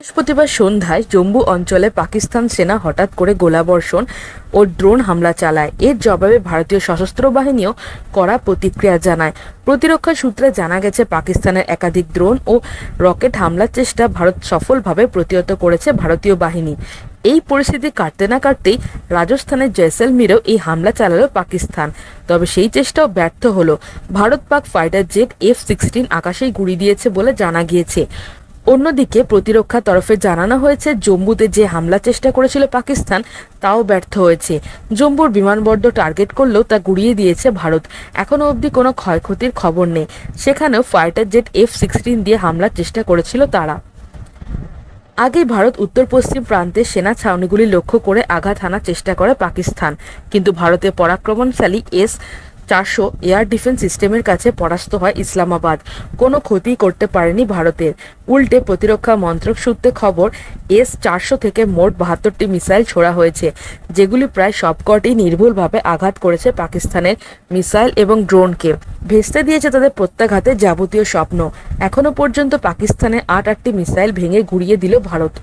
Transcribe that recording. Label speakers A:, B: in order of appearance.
A: বৃহস্পতিবার সন্ধ্যায় জম্মু অঞ্চলে পাকিস্তান সেনা হঠাৎ করে গোলাবর্ষণ ও ড্রোন হামলা চালায়। এর জবাবে ভারতীয় সশস্ত্র বাহিনীও কড়া প্রতিক্রিয়া জানায়। প্রতিরক্ষা সূত্রে জানা গেছে, পাকিস্তানের একাধিক ড্রোন ও রকেট হামলার চেষ্টা ভারত সফলভাবে প্রতিহত করেছে ভারতীয় বাহিনী। এই পরিস্থিতি কাটতে না কাটতেই রাজস্থানের জয়সলমীরেও এই হামলা চালালো পাকিস্তান। তবে সেই চেষ্টাও ব্যর্থ হলো। Bharat Pak fighter jet F-16 আকাশেই গুঁড়ি দিয়েছে বলে জানা গিয়েছে। অন্যদিকে প্রতিরক্ষা তরফে জানানো হয়েছে, জম্মুতে যে হামলা চেষ্টা করেছিল পাকিস্তান তাও ব্যর্থ হয়েছে। জম্মুর বিমানবন্দর টার্গেট করলেও তা গুঁড়িয়ে দিয়েছে ভারত। এখনো অবধি কোনো ক্ষয়ক্ষতির খবর নেই। সেখানেও ফাইটার জেট F-16 দিয়ে হামলার চেষ্টা করেছিল তারা। আগে ভারত উত্তর পশ্চিম প্রান্তের সেনা ছাউনিগুলি লক্ষ্য করে আঘাত হানার চেষ্টা করে পাকিস্তান, কিন্তু ভারতের পরাক্রমশালী S-400 এয়ার ডিফেন্স সিস্টেমের কাছে পরাস্ত হয় ইসলামাবাদ। কোনো ক্ষতি করতে পারেনি ভারতের। উল্টে প্রতিরক্ষা মন্ত্রক সূত্রে খবর, S-400 থেকে মোট 72টি মিসাইল ছোড়া হয়েছে, যেগুলি প্রায় সবকটি নির্ভুলভাবে আঘাত করেছে পাকিস্তানের মিসাইল এবং ড্রোনকে। ভেস্তে দিয়েছে তাদের প্রত্যাঘাতের যাবতীয় স্বপ্ন। এখনো পর্যন্ত পাকিস্তানের 8টি মিসাইল ভেঙে গুঁড়িয়ে দিল ভারত।